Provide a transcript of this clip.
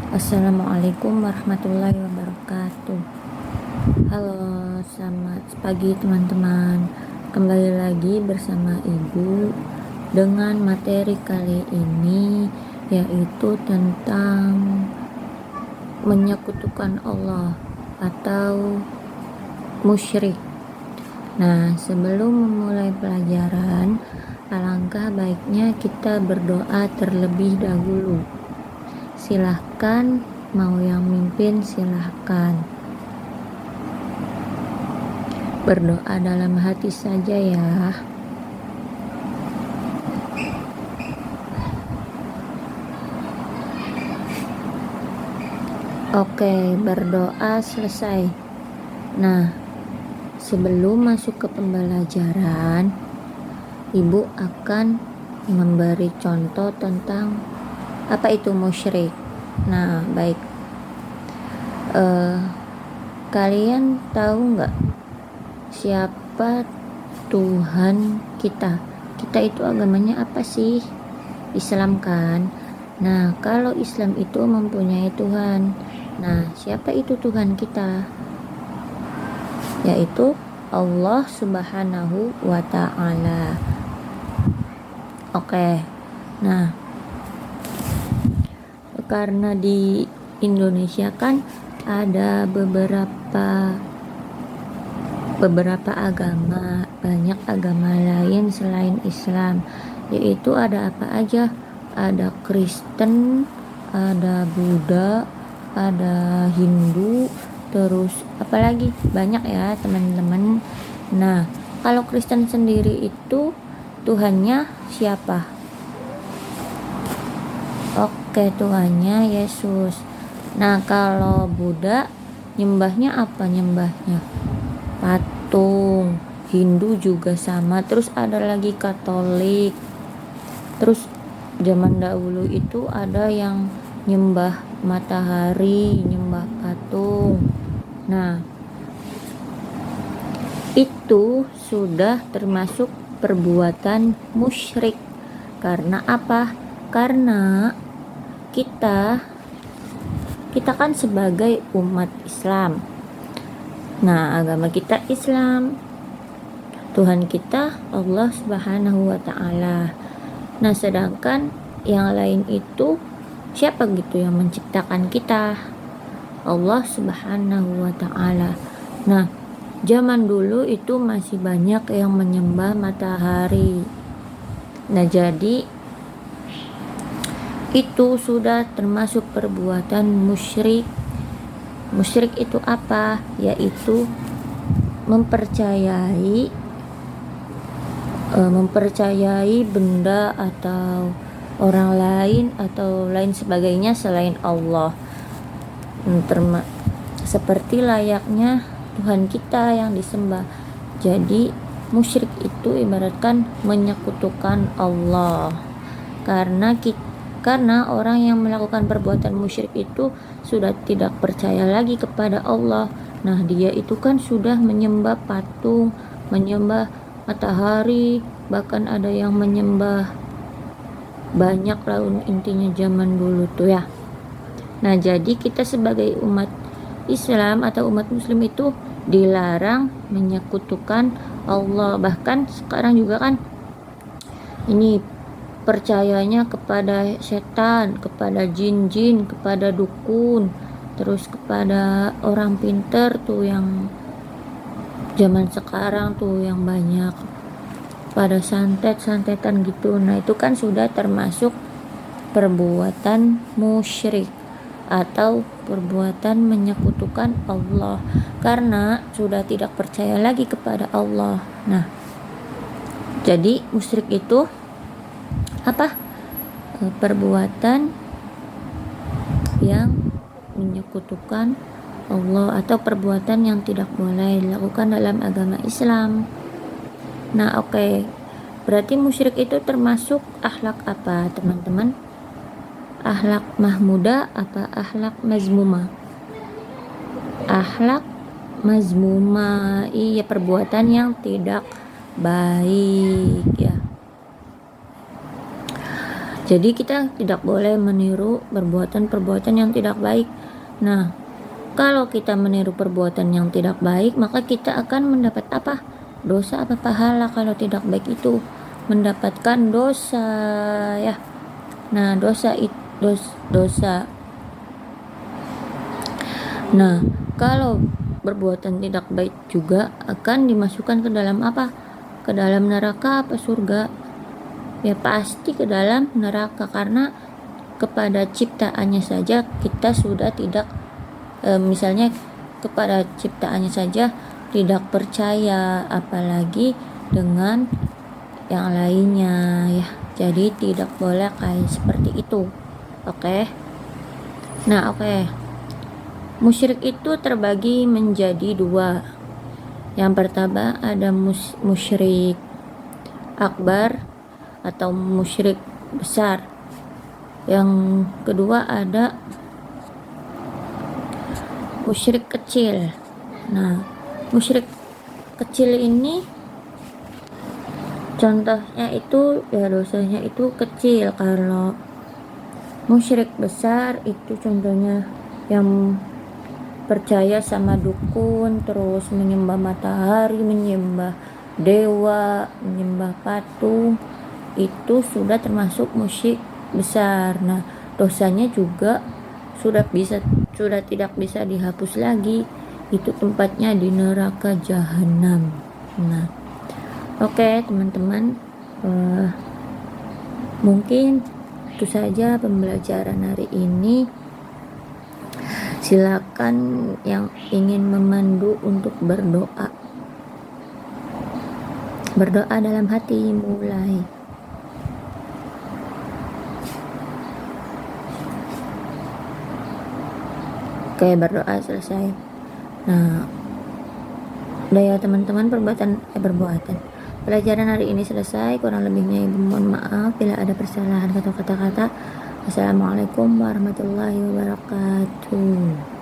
Assalamualaikum warahmatullahi wabarakatuh. Halo, selamat pagi teman-teman. Kembali lagi bersama Ibu dengan materi kali ini, yaitu tentang menyekutukan Allah atau musyrik. Nah, sebelum memulai pelajaran, alangkah baiknya kita berdoa terlebih dahulu. Silahkan, mau yang mimpin silahkan. Berdoa dalam hati saja ya. Oke, berdoa selesai. Nah, sebelum masuk ke pembelajaran, Ibu akan memberi contoh tentang apa itu musyrik. Nah, baik. Kalian tahu nggak siapa Tuhan kita? Kita itu agamanya apa sih? Islam kan? Nah, kalau Islam itu mempunyai Tuhan. Nah, siapa itu Tuhan kita? Yaitu Allah Subhanahu wa Ta'ala. Oke. Nah, karena di Indonesia kan ada beberapa agama, banyak agama lain selain Islam, yaitu ada apa aja? Ada Kristen, ada Buddha, ada Hindu, terus apalagi banyak ya teman-teman. Nah, kalau Kristen sendiri itu Tuhannya siapa? Oke, Tuhannya Yesus. Nah, kalau Buddha nyembahnya apa? Nyembahnya patung. Hindu juga sama. Terus ada lagi Katolik. Terus zaman dahulu itu ada yang nyembah matahari, nyembah patung. Nah, itu sudah termasuk perbuatan musyrik. Karena apa? Karena kita kan sebagai umat Islam. Nah, agama kita Islam. Tuhan kita Allah Subhanahu wa Ta'ala. Nah, sedangkan yang lain itu siapa gitu yang menciptakan kita? Allah Subhanahu wa Ta'ala. Nah, zaman dulu itu masih banyak yang menyembah matahari. Nah, jadi itu sudah termasuk perbuatan musyrik. Musyrik itu apa? Yaitu mempercayai benda atau orang lain atau lain sebagainya selain Allah. Seperti layaknya Tuhan kita yang disembah. Jadi musyrik itu ibaratkan menyekutukan Allah. Karena orang yang melakukan perbuatan musyrik itu sudah tidak percaya lagi kepada Allah. Nah, dia itu kan sudah menyembah patung, menyembah matahari, bahkan ada yang menyembah banyak lah intinya zaman dulu tuh ya. Nah, jadi kita sebagai umat Islam atau umat Muslim itu dilarang menyekutukan Allah. Bahkan sekarang juga kan ini percayanya kepada setan, kepada jin-jin, kepada dukun, terus kepada orang pinter tuh yang zaman sekarang tuh yang banyak pada santet-santetan gitu. Nah, itu kan sudah termasuk perbuatan musyrik atau perbuatan menyekutukan Allah karena sudah tidak percaya lagi kepada Allah. Nah, jadi musyrik itu apa? Perbuatan yang menyekutukan Allah atau perbuatan yang tidak boleh dilakukan dalam agama Islam. Nah, oke. Berarti musyrik itu termasuk akhlak apa, teman-teman? Akhlak mahmudah apa akhlak mazmumah? Akhlak mazmumah. Iya, perbuatan yang tidak baik ya. Jadi kita tidak boleh meniru perbuatan-perbuatan yang tidak baik. Nah, kalau kita meniru perbuatan yang tidak baik, maka kita akan mendapat apa? Dosa apa pahala? Kalau tidak baik itu mendapatkan dosa, ya. Nah, dosa. Nah, kalau perbuatan tidak baik juga akan dimasukkan ke dalam apa? Ke dalam neraka apa surga? Ya pasti ke dalam neraka, karena kepada ciptaannya saja kita sudah tidak misalnya kepada ciptaannya saja tidak percaya, apalagi dengan yang lainnya, ya. Jadi tidak boleh kayak seperti itu. Oke. Nah, oke. Musyrik itu terbagi menjadi dua. Yang pertama ada musyrik akbar atau musyrik besar. Yang kedua ada musyrik kecil. Nah, musyrik kecil ini contohnya itu ya dosanya itu kecil. Kalau musyrik besar itu contohnya yang percaya sama dukun, terus menyembah matahari, menyembah dewa, menyembah patung, itu sudah termasuk musyrik besar. Nah, dosanya juga sudah tidak bisa dihapus lagi. Itu tempatnya di neraka jahanam. Nah, oke teman-teman, mungkin itu saja pembelajaran hari ini. Silakan yang ingin memandu untuk berdoa. Berdoa dalam hati, mulai. Oke, berdoa selesai. Nah, udah ya teman-teman, perbuatan. Pelajaran hari ini selesai. Kurang lebihnya ibu mohon maaf bila ada persalahan atau kata-kata. Assalamualaikum warahmatullahi wabarakatuh.